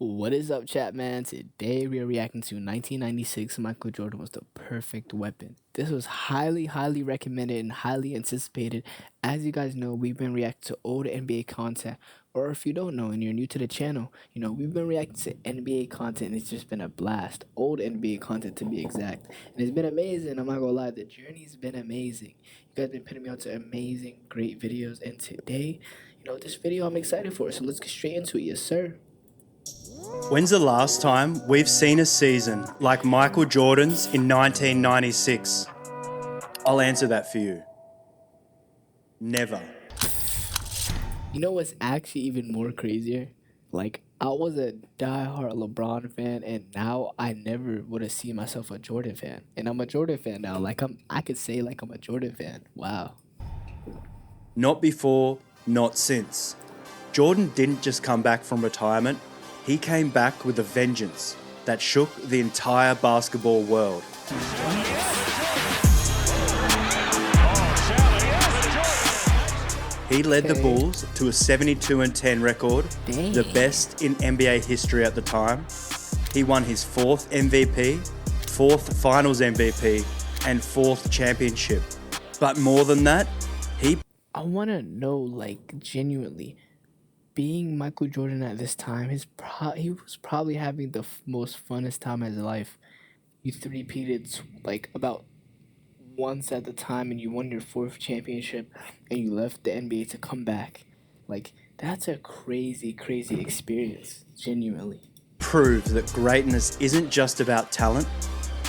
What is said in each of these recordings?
What is up, chat man? Today we are reacting to 1996. Michael Jordan was the perfect weapon. This was highly recommended and highly anticipated. As you guys know, we've been reacting to old NBA content. Or if you don't know and you're new to the channel, we've been reacting to NBA content and it's just been a blast. Old NBA content to be exact. And it's been amazing. I'm not gonna lie, the journey's been amazing. You guys been putting me on to amazing, great videos. And today, this video I'm excited for. So let's get straight into it, yes sir. When's the last time we've seen a season like Michael Jordan's in 1996? I'll answer that for you. Never. You know what's actually even more crazier? Like, I was a diehard LeBron fan, and now I never would have seen myself a Jordan fan. And I'm a Jordan fan now. I could say like I'm a Jordan fan. Wow. Not before, not since. Jordan didn't just come back from retirement, he came back with a vengeance that shook the entire basketball world. He led the Bulls to a 72-10 record, the best in NBA history at the time. He won his 4th MVP, 4th Finals MVP, and 4th championship. But more than that, I want to know, like, genuinely, being Michael Jordan at this time, he was probably having the most funnest time of his life. You three-peated, like, about once at the time, and you won your 4th championship, and you left the NBA to come back. Like, that's a crazy experience, genuinely. proved that greatness isn't just about talent,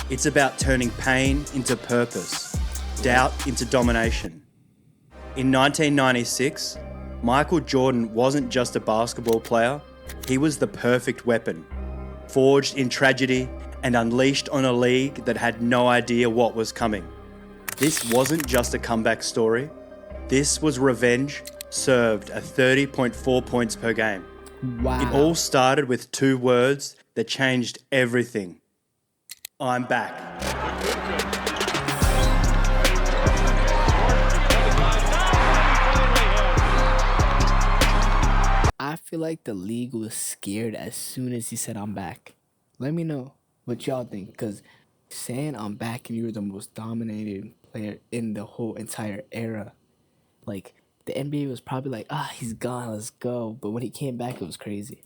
it's about turning pain into purpose, doubt into domination. In 1996, Michael Jordan wasn't just a basketball player, he was the perfect weapon, forged in tragedy and unleashed on a league that had no idea what was coming. This wasn't just a comeback story, this was revenge served at 30.4 points per game. Wow. It all started with 2 words that changed everything. I'm back. I feel like the league was scared as soon as he said I'm back. Let me know what y'all think, because saying I'm back and you're the most dominating player in the whole entire era, like, the NBA was probably like, he's gone, let's go. But when he came back, it was crazy.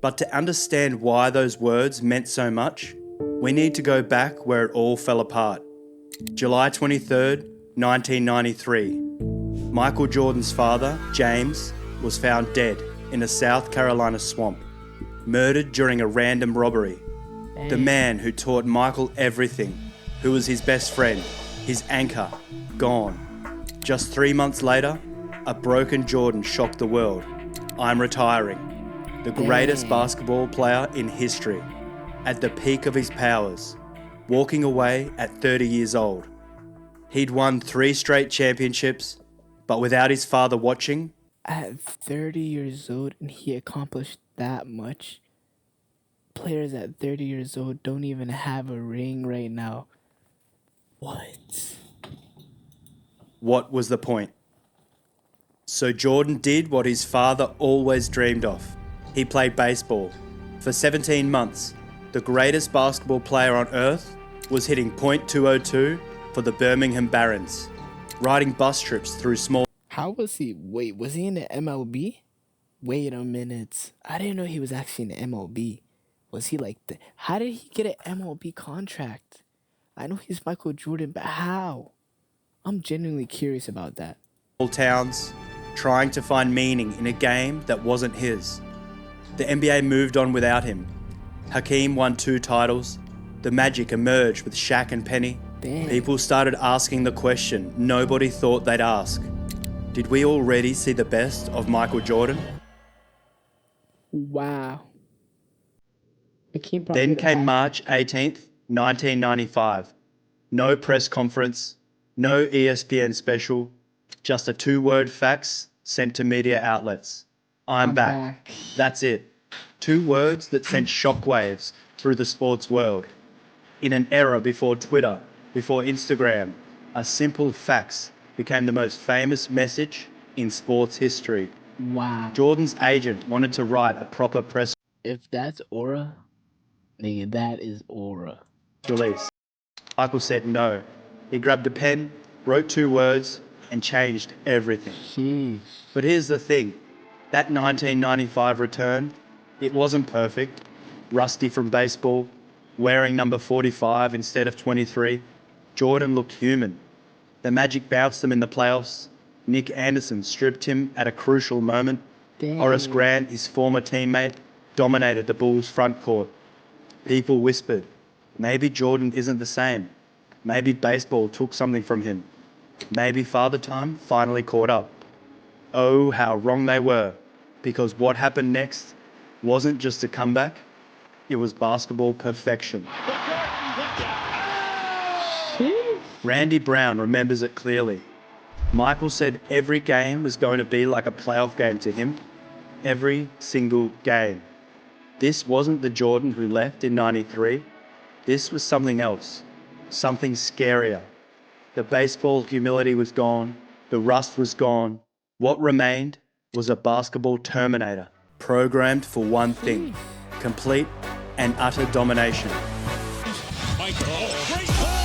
But to understand why those words meant so much, we need to go back where it all fell apart. July 23rd, 1993. Michael Jordan's father, James, was found dead in a South Carolina swamp, murdered during a random robbery. The man who taught Michael everything, who was his best friend, his anchor, gone. Just 3 months later, a broken Jordan shocked the world. I'm retiring. The greatest basketball player in history, at the peak of his powers, walking away at 30 years old. He'd won 3 straight championships, but without his father watching. At 30 years old and he accomplished that much. Players at 30 years old don't even have a ring right now. What? What was the point? So Jordan did what his father always dreamed of. He played baseball. For 17 months, the greatest basketball player on earth was hitting .202 for the Birmingham Barons, riding bus trips through small... How was he? Wait, was he in the MLB? Wait a minute. I didn't know he was actually in the MLB. Was he like the... How did he get an MLB contract? I know he's Michael Jordan, but how? I'm genuinely curious about that. towns, trying to find meaning in a game that wasn't his. The NBA moved on without him. Hakeem won 2 titles. The Magic emerged with Shaq and Penny. Damn. People started asking the question nobody thought they'd ask. Did we already see the best of Michael Jordan? Wow. Then came March 18th, 1995. No press conference, no ESPN special, just a 2-word fax sent to media outlets. I'm back. That's it. 2 words that sent shockwaves through the sports world. In an era before Twitter, before Instagram, a simple fax became the most famous message in sports history. Wow. Jordan's agent wanted to write a proper press If that's aura, nigga, that is aura. release. Michael said no. He grabbed a pen, wrote 2 words, and changed everything. But here's the thing. That 1995 return, it wasn't perfect. Rusty from baseball, wearing number 45 instead of 23. Jordan looked human. The Magic bounced them in the playoffs. Nick Anderson stripped him at a crucial moment. Damn. Horace Grant, his former teammate, dominated the Bulls' front court. People whispered, maybe Jordan isn't the same. Maybe baseball took something from him. Maybe Father Time finally caught up. Oh, how wrong they were, because what happened next wasn't just a comeback, it was basketball perfection. Randy Brown remembers it clearly. Michael said every game was going to be like a playoff game to him. Every single game. This wasn't the Jordan who left in '93. This was something else. Something scarier. The baseball humility was gone. The rust was gone. What remained was a basketball terminator, programmed for one thing, complete and utter domination. Michael, great ball!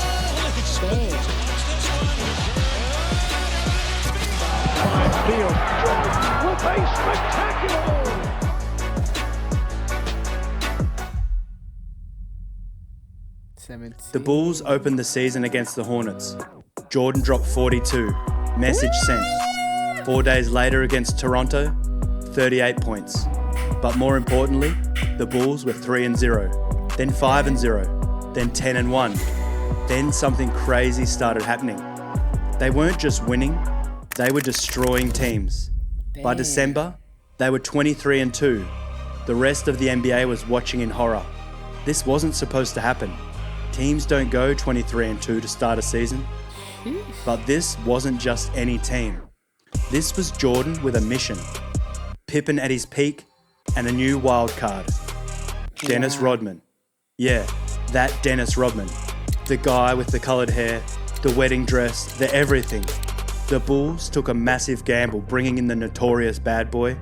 Exposed. Field with a spectacular. The Bulls opened the season against the Hornets. Jordan dropped 42. Message sent. 4 days later against Toronto, 38 points. But more importantly, the Bulls were 3-0, then 5-0, then 10-1. Then something crazy started happening. They weren't just winning, they were destroying teams. By December, they were 23-2. The rest of the NBA was watching in horror. This wasn't supposed to happen. Teams don't go 23-2 to start a season. But this wasn't just any team. This was Jordan with a mission. Pippen at his peak and a new wild card. Dennis Rodman. Yeah, that Dennis Rodman. The guy with the coloured hair, the wedding dress, the everything. The Bulls took a massive gamble bringing in the notorious bad boy,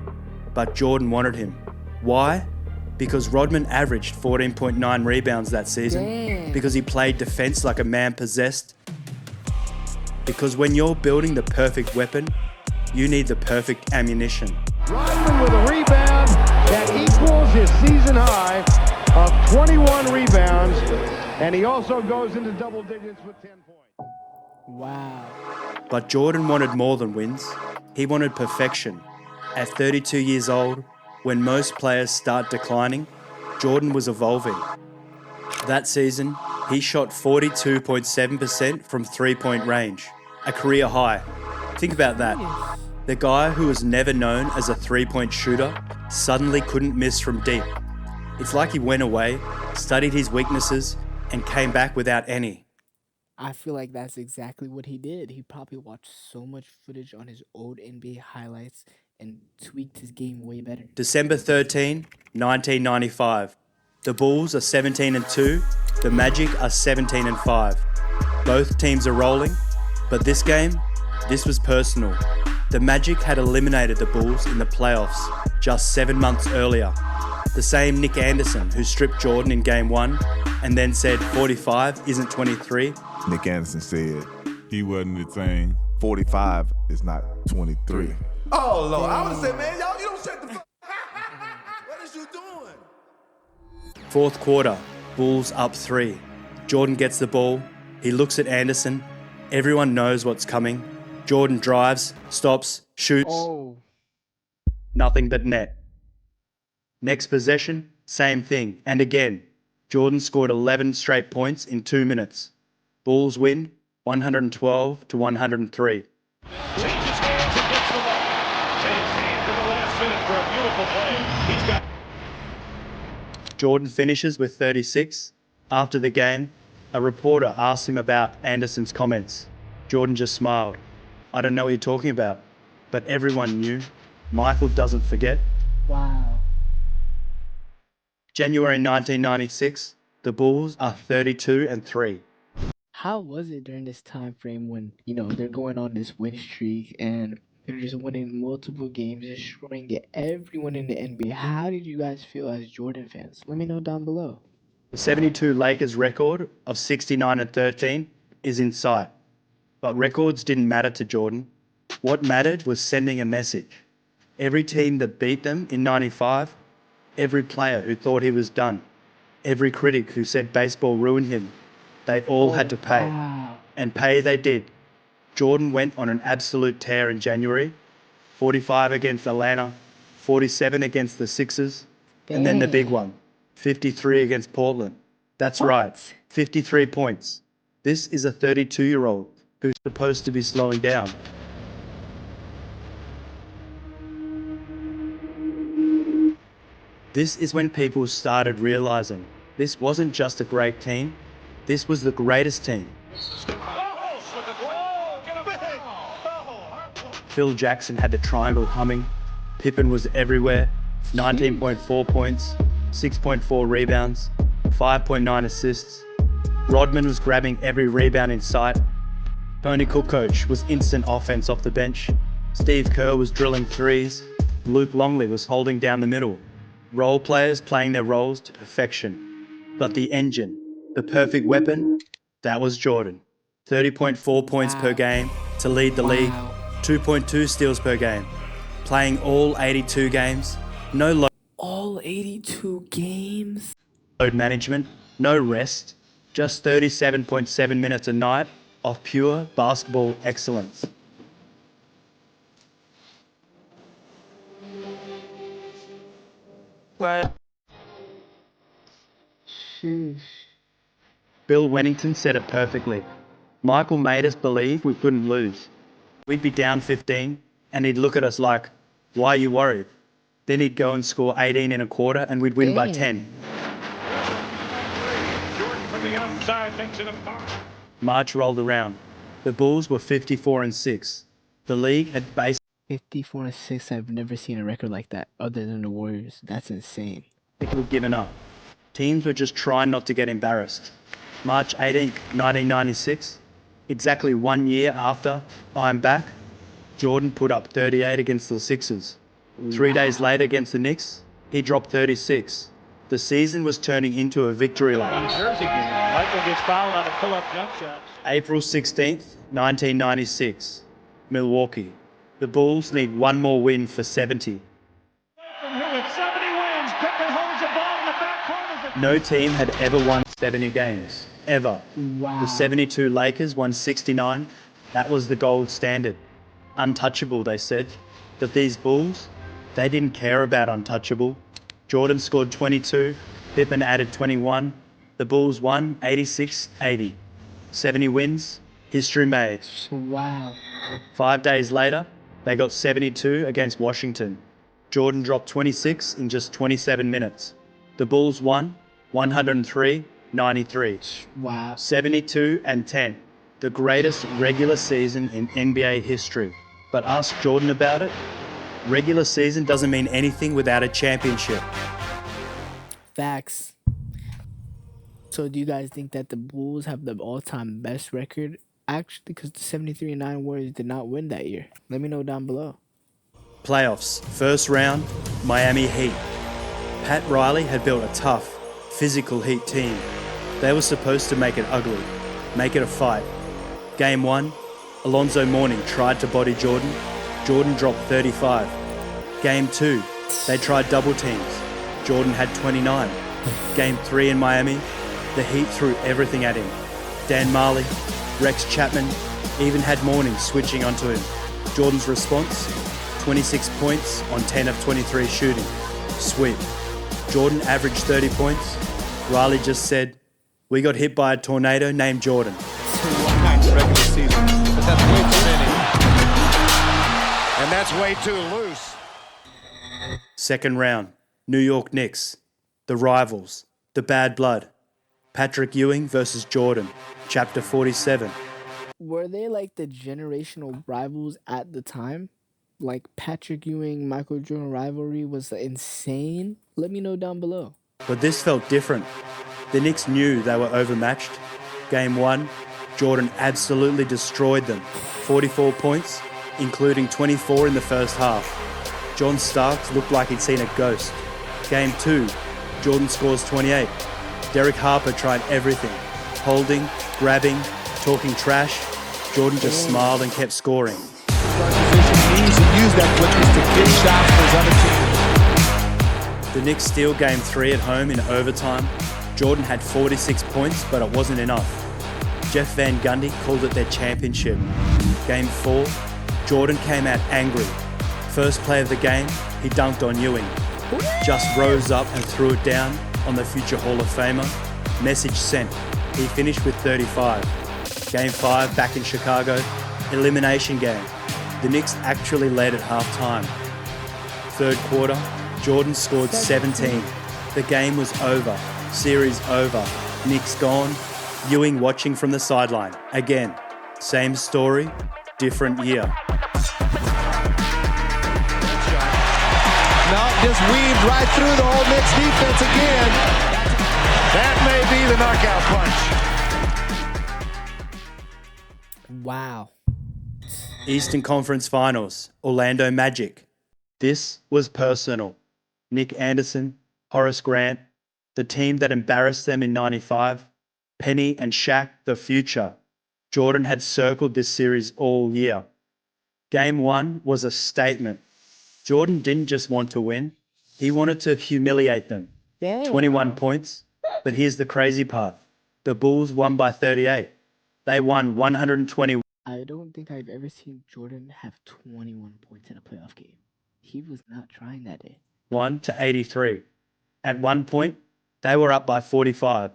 but Jordan wanted him. Why? Because Rodman averaged 14.9 rebounds that season. Damn. Because he played defense like a man possessed. Because when you're building the perfect weapon, you need the perfect ammunition. Rodman with a rebound that equals his season high of 21 rebounds, and he also goes into double digits with 10 points. Wow. But Jordan wanted more than wins. He wanted perfection. At 32 years old, when most players start declining, Jordan was evolving. That season, he shot 42.7% from three-point range, a career high. Think about that. The guy who was never known as a three-point shooter suddenly couldn't miss from deep. It's like he went away, studied his weaknesses, and came back without any. I feel like that's exactly what he did. He probably watched so much footage on his old NBA highlights and tweaked his game way better. December 13, 1995. The Bulls are 17-2, the Magic are 17-5. Both teams are rolling, but this game, this was personal. The Magic had eliminated the Bulls in the playoffs just 7 months earlier. The same Nick Anderson who stripped Jordan in Game 1 and then said 45 isn't 23. Nick Anderson said he wasn't the same. 45 is not 23. Oh, Lord. I would have said, man, y'all, you don't shut the fuck. What is you doing? Fourth quarter, Bulls up 3. Jordan gets the ball. He looks at Anderson. Everyone knows what's coming. Jordan drives, stops, shoots. Oh. Nothing but net. Next possession, same thing. And again, Jordan scored 11 straight points in 2 minutes. Bulls win 112 to 103. Changes hands and gets the ball. Changes hands in the last minute for a beautiful play. He's got. Jordan finishes with 36. After the game, a reporter asked him about Anderson's comments. Jordan just smiled. I don't know what you're talking about, but everyone knew. Michael doesn't forget. Wow. January 1996, The Bulls are 32-3. How was it during this time frame when, they're going on this win streak and they're just winning multiple games, destroying everyone in the NBA? How did you guys feel as Jordan fans? Let me know down below. The 72 Lakers record of 69-13 is in sight. But records didn't matter to Jordan. What mattered was sending a message. Every team that beat them in 95, every player who thought he was done, every critic who said baseball ruined him, they all had to pay. Wow. And pay they did. Jordan went on an absolute tear in January. 45 against Atlanta, 47 against the Sixers, and then the big one, 53 against Portland. That's right, 53 points. This is a 32-year-old who's supposed to be slowing down. This is when people started realizing this wasn't just a great team, this was the greatest team. Phil Jackson had the triangle humming, Pippen was everywhere, 19.4 points, 6.4 rebounds, 5.9 assists. Rodman was grabbing every rebound in sight. Tony Kukoc was instant offense off the bench. Steve Kerr was drilling threes. Luke Longley was holding down the middle. Role players playing their roles to perfection. But the engine, the perfect weapon, that was Jordan. 30.4 points per game to lead the league. 2.2 steals per game. Playing all 82 games. No All 82 games? load management. No rest. Just 37.7 minutes a night of pure basketball excellence. Bill Wennington said it perfectly. Michael made us believe we couldn't lose. We'd be down 15, and he'd look at us like, why are you worried? Then he'd go and score 18 in a quarter, and we'd win by 10. Jordan from the outside makes it a foul. March rolled around. The Bulls were 54-6. The league had based 54-6. I've never seen a record like that other than the Warriors. That's insane. basically given up. Teams were just trying not to get embarrassed. March 18th, 1996, exactly 1 year after I'm back, Jordan put up 38 against the Sixers. 3 days later against the Knicks, he dropped 36. The season was turning into a victory lap. Jersey game. Michael gets fouled on a pull-up jump shot. April 16th, 1996, Milwaukee. The Bulls need one more win for 70. From Hewitt, 70 wins. Pippen holds the ball in the backcourt as No team had ever won 70 games, ever. Wow. The 72 Lakers won 69. That was the gold standard. Untouchable, they said. But these Bulls, they didn't care about untouchable. Jordan scored 22, Pippen added 21. The Bulls won 86-80. 70 wins, history made. Wow. 5 days later, they got 72 against Washington. Jordan dropped 26 in just 27 minutes. The Bulls won 103-93. Wow. 72-10. The greatest regular season in NBA history. But ask Jordan about it. Regular season doesn't mean anything without a championship. Facts. So do you guys think that the Bulls have the all-time best record? Actually, because the 73-9 Warriors did not win that year. Let me know down below. Playoffs, first round, Miami Heat. Pat Riley had built a tough, physical Heat team. They were supposed to make it ugly, make it a fight. Game 1, Alonzo Mourning tried to body Jordan. Jordan dropped 35. Game 2, they tried double teams. Jordan had 29. Game 3 in Miami, the Heat threw everything at him. Dan Marley, Rex Chapman, even had Mourning switching onto him. Jordan's response, 26 points on 10 of 23 shooting. Sweep. Jordan averaged 30 points. Riley just said, "We got hit by a tornado named Jordan." Nice regular season, but that's way too many. And that's way too loose. Second round, New York Knicks. The rivals, the bad blood. Patrick Ewing versus Jordan, chapter 47. Were they like the generational rivals at the time? Like Patrick Ewing, Michael Jordan rivalry was insane? Let me know down below. But this felt different. The Knicks knew they were overmatched. Game 1, Jordan absolutely destroyed them. 44 points, including 24 in the first half. John Starks looked like he'd seen a ghost. Game 2, Jordan scores 28. Derek Harper tried everything. Holding, grabbing, talking trash. Jordan just smiled and kept scoring. He needs to use that quickness to get shots for his other team. The Knicks steal Game 3 at home in overtime. Jordan had 46 points, but it wasn't enough. Jeff Van Gundy called it their championship. Game 4, Jordan came out angry. First play of the game, he dunked on Ewing. Just rose up and threw it down on the future Hall of Famer. Message sent. He finished with 35. Game 5, back in Chicago. Elimination game. The Knicks actually led at halftime. Third quarter, Jordan scored 17. The game was over. Series over. Knicks gone. Ewing watching from the sideline. Again, same story, different year. No, just weaved right through the whole Knicks defense again. That may be the knockout punch. Wow. Eastern Conference Finals, Orlando Magic. This was personal. Nick Anderson, Horace Grant, the team that embarrassed them in '95, Penny and Shaq, the future. Jordan had circled this series all year. Game 1 was a statement. Jordan didn't just want to win, he wanted to humiliate them. 21 points, but here's the crazy part. The Bulls won by 38. They won 120. I don't think I've ever seen Jordan have 21 points in a playoff game. He was not trying that day. 1-83. At one point, they were up by 45.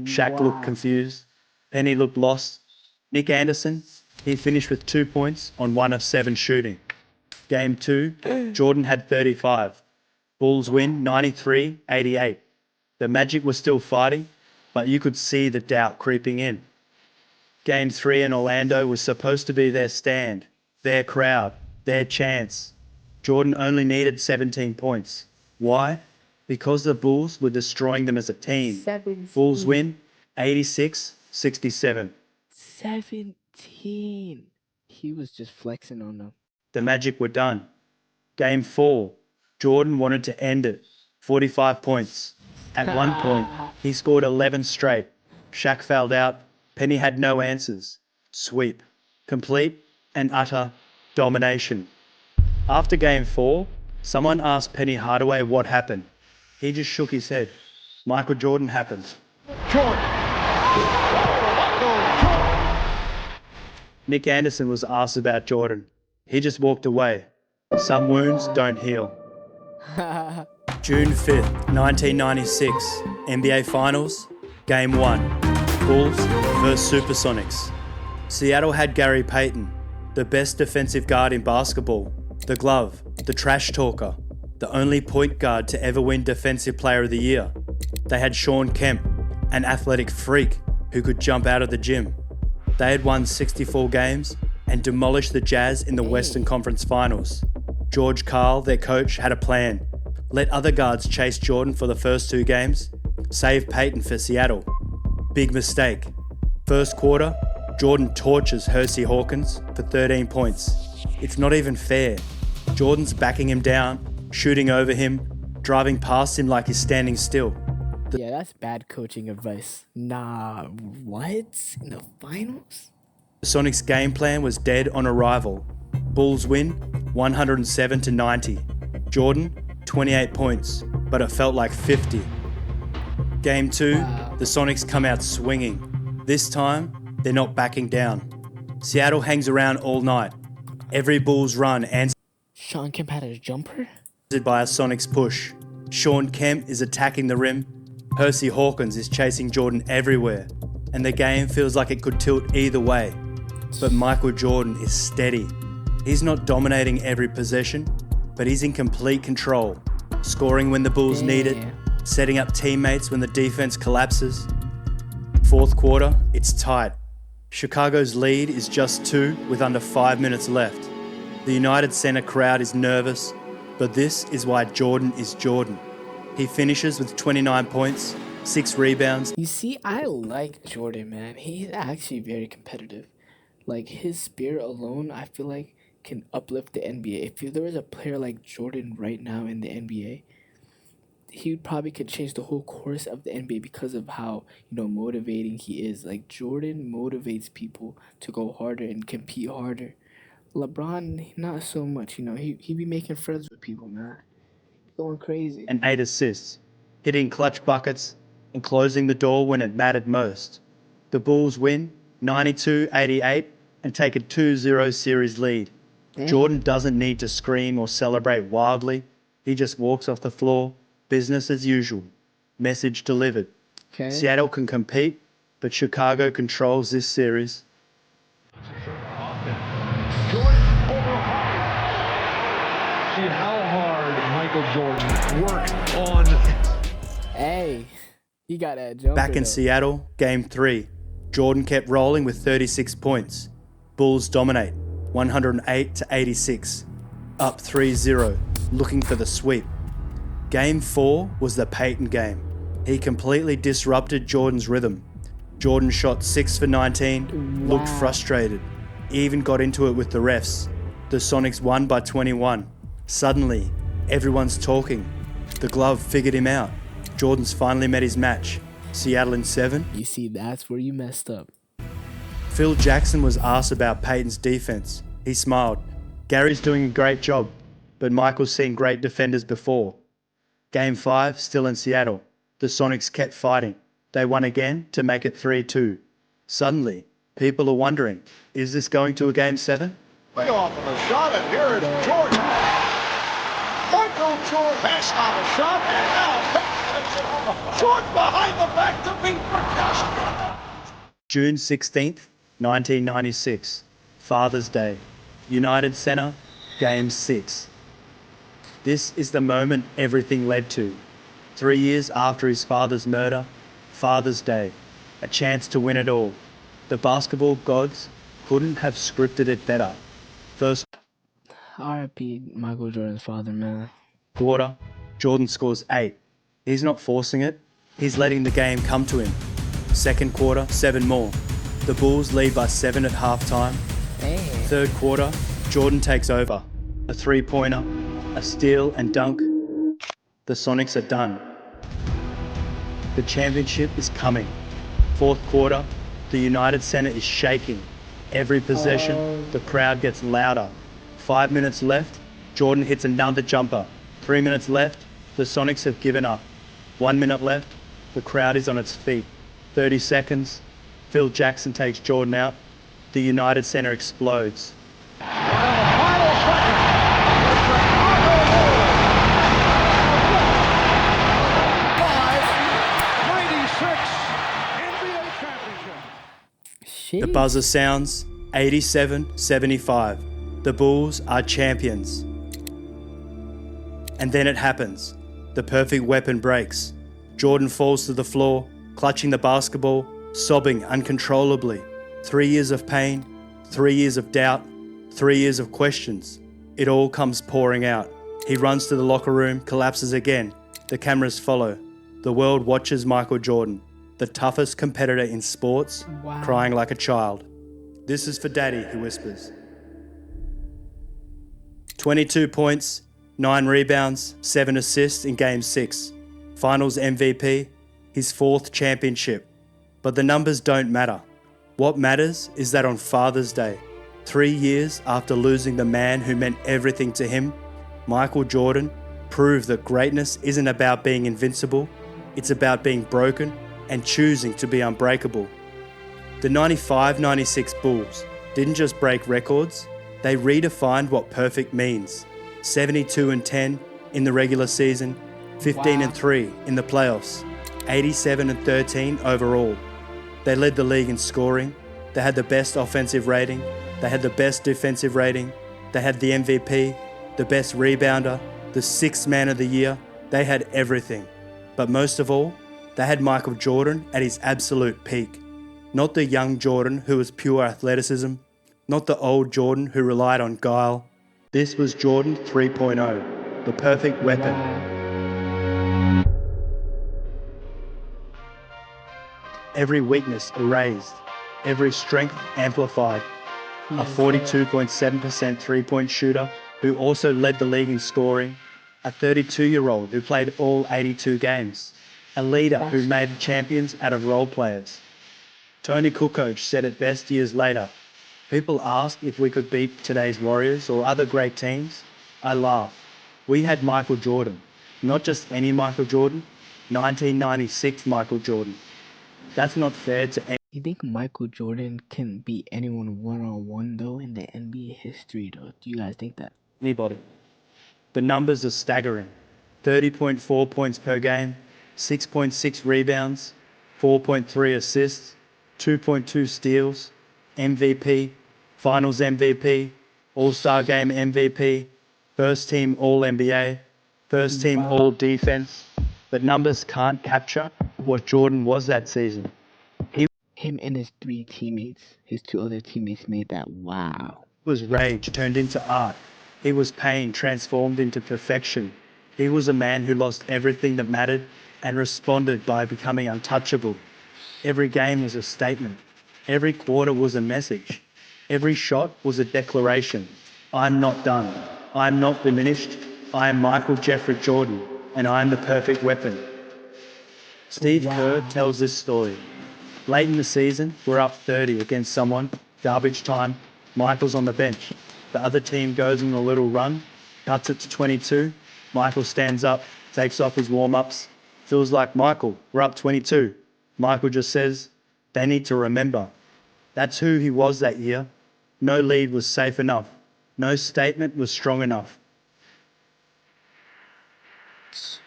Shaq looked confused. Penny looked lost. Nick Anderson, he finished with 2 points on 1 of 7 shooting. Game 2, Jordan had 35. Bulls win 93-88. The Magic was still fighting, but you could see the doubt creeping in. Game 3 in Orlando was supposed to be their stand, their crowd, their chance. Jordan only needed 17 points. Why? Because the Bulls were destroying them as a team. Bulls win 86-67. 17. He was just flexing on them. The Magic were done. Game 4, Jordan wanted to end it. 45 points. At one point, he scored 11 straight. Shaq fouled out. Penny had no answers. Sweep. Complete and utter domination. After Game 4, someone asked Penny Hardaway what happened. He just shook his head. Michael Jordan happened. Nick Anderson was asked about Jordan. He just walked away. Some wounds don't heal. June 5th, 1996, NBA Finals, Game 1, Bulls vs Supersonics. Seattle had Gary Payton, the best defensive guard in basketball, the glove, the trash talker, the only point guard to ever win Defensive Player of the Year. They had Sean Kemp, an athletic freak who could jump out of the gym. They had won 64 games and demolished the Jazz in the Western Conference Finals. George Karl, their coach, had a plan. Let other guards chase Jordan for the first 2 games. Save Payton for Seattle. Big mistake. First quarter, Jordan torches Hersey Hawkins for 13 points. It's not even fair. Jordan's backing him down, shooting over him, driving past him like he's standing still. Yeah, that's bad coaching advice. Nah, what? In the finals? The Sonics' game plan was dead on arrival. Bulls win 107-90. Jordan, 28 points, but it felt like 50. Game 2, the Sonics come out swinging. This time, they're not backing down. Seattle hangs around all night. Every Bulls run answered Sean Kemp had a jumper? by a Sonics push. Sean Kemp is attacking the rim. Hersey Hawkins is chasing Jordan everywhere. And the game feels like it could tilt either way. But Michael Jordan is steady. He's not dominating every possession, but he's in complete control, scoring when the Bulls need it, setting up teammates when the defense collapses. Fourth quarter, it's tight. Chicago's lead is just 2 with under 5 minutes left. The United Center crowd is nervous, but this is why Jordan is Jordan. He finishes with 29 points, 6 rebounds. You see, I like Jordan, man. He's actually very competitive. Like, his spirit alone, I feel like, can uplift the NBA. If there was a player like Jordan right now in the NBA, he probably could change the whole course of the NBA because of how, motivating he is. Like, Jordan motivates people to go harder and compete harder. LeBron, not so much, he be making friends with people, man. Going crazy. And 8 assists, hitting clutch buckets and closing the door when it mattered most. The Bulls win 92-88 and take a 2-0 series lead. Jordan doesn't need to scream or celebrate wildly. He just walks off the floor, business as usual. Message delivered. Okay. Seattle can compete, but Chicago controls this series. See how hard Michael Jordan worked on. Hey, he got that jumper. Back in though. Seattle, Game 3. Jordan kept rolling with 36 points. Bulls dominate, 108-86. Up 3-0, looking for the sweep. Game 4 was the Peyton game. He completely disrupted Jordan's rhythm. Jordan shot 6 for 19, looked Wow. frustrated, even got into it with the refs. The Sonics won by 21. Suddenly, everyone's talking. The glove figured him out. Jordan's finally met his match. Seattle in 7. You see, that's where you messed up. Phil Jackson was asked about Peyton's defense. He smiled. Gary's doing a great job, but Michael's seen great defenders before. Game 5, still in Seattle. The Sonics kept fighting. They won again to make it 3-2. Suddenly, people are wondering, is this going to a Game 7? Way off on the shot, and here is Jordan. Michael Jordan pass on the shot, and now Jordan behind the back to beat Marcus. June 16th, 1996. Father's Day. United Center, Game 6. This is the moment everything led to. 3 years after his father's murder, Father's Day. A chance to win it all. The basketball gods couldn't have scripted it better. First R.I.P. Michael Jordan's father, man. quarter, Jordan scores 8. He's not forcing it. He's letting the game come to him. Second quarter, 7 more. The Bulls lead by 7 at halftime. Damn. Third quarter, Jordan takes over. A three-pointer, a steal and dunk. The Sonics are done. The championship is coming. Fourth quarter, the United Center is shaking. Every possession, the crowd gets louder. 5 minutes left, Jordan hits another jumper. 3 minutes left, the Sonics have given up. 1 minute left, the crowd is on its feet. 30 seconds, Phil Jackson takes Jordan out. The United Center explodes. Final second. NBA championship. Shit. The buzzer sounds 87-75. The Bulls are champions. And then it happens. The perfect weapon breaks. Jordan falls to the floor, clutching the basketball, sobbing uncontrollably. 3 years of pain, 3 years of doubt, 3 years of questions. It all comes pouring out. He runs to the locker room, collapses again. The cameras follow. The world watches Michael Jordan, the toughest competitor in sports, Wow. crying like a child. This is for Daddy, he whispers. 22 points, 9 rebounds, 7 assists in Game 6. Finals MVP, his 4th championship. But the numbers don't matter. What matters is that on Father's Day, 3 years after losing the man who meant everything to him, Michael Jordan proved that greatness isn't about being invincible, it's about being broken and choosing to be unbreakable. The 95-96 Bulls didn't just break records, they redefined what perfect means. 72-10 in the regular season, 15-3 in the playoffs, 87-13 overall. They led the league in scoring, they had the best offensive rating, they had the best defensive rating, they had the MVP, the best rebounder, the 6th man of the year, they had everything. But most of all, they had Michael Jordan at his absolute peak. Not the young Jordan who was pure athleticism, not the old Jordan who relied on guile. This was Jordan 3.0, the perfect weapon. every weakness erased, every strength amplified. A 42.7% three-point shooter who also led the league in scoring, a 32-year-old who played all 82 games, a leader who made champions out of role players. Tony Kukoc said it best years later. People ask if we could beat today's Warriors or other great teams. I laugh. We had Michael Jordan, not just any Michael Jordan, 1996 Michael Jordan. That's not fair to any. You think Michael Jordan can beat anyone one-on-one, though, in the NBA history, though? Do you guys think that? Anybody. The numbers are staggering. 30.4 points per game, 6.6 rebounds, 4.3 assists, 2.2 steals, MVP, Finals MVP, All-Star Game MVP, First Team All-NBA, First Team All-Defense. But numbers can't capture what Jordan was that season. Him and his two other teammates made that. Wow. Was rage turned into art. He was pain transformed into perfection. He was a man who lost everything that mattered and responded by becoming untouchable. Every game was a statement. Every quarter was a message. Every shot was a declaration. I'm not done. I'm not diminished. I am Michael Jeffrey Jordan, and I am the perfect weapon. Steve Kerr tells this story. Late in the season, we're up 30 against someone, garbage time, Michael's on the bench. The other team goes on a little run, cuts it to 22. Michael stands up, takes off his warm-ups. Feels like Michael, we're up 22. Michael just says, they need to remember. That's who he was that year. No lead was safe enough. No statement was strong enough.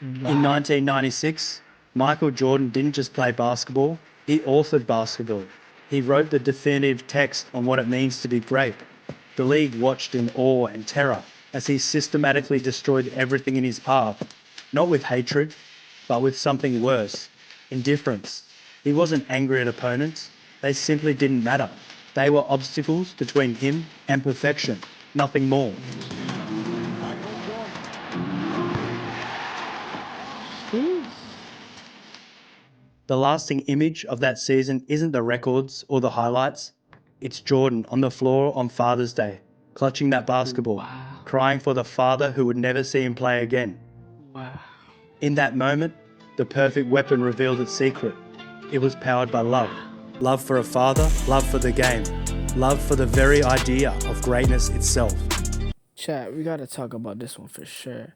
In 1996, Michael Jordan didn't just play basketball, he authored basketball. He wrote the definitive text on what it means to be great. The league watched in awe and terror as he systematically destroyed everything in his path, not with hatred, but with something worse, indifference. He wasn't angry at opponents, they simply didn't matter. They were obstacles between him and perfection, nothing more. The lasting image of that season isn't the records or the highlights. It's Jordan on the floor on Father's Day, clutching that basketball, crying for the father who would never see him play again. Wow. In that moment, the perfect weapon revealed its secret. It was powered by love. Love for a father, love for the game, love for the very idea of greatness itself. Chat, we gotta talk about this one for sure.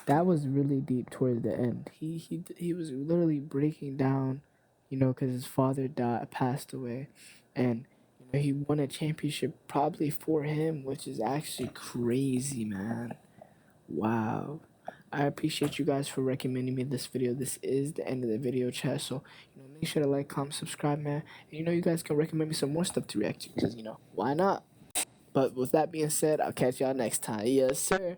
That was really deep towards the end. He was literally breaking down, because his father passed away, and he won a championship probably for him, which is actually crazy, man. Wow. I appreciate you guys for recommending me this video. This is the end of the video, chat. So, make sure to like, comment, subscribe, man. And you guys can recommend me some more stuff to react to because, why not? But with that being said, I'll catch y'all next time. Yes, sir.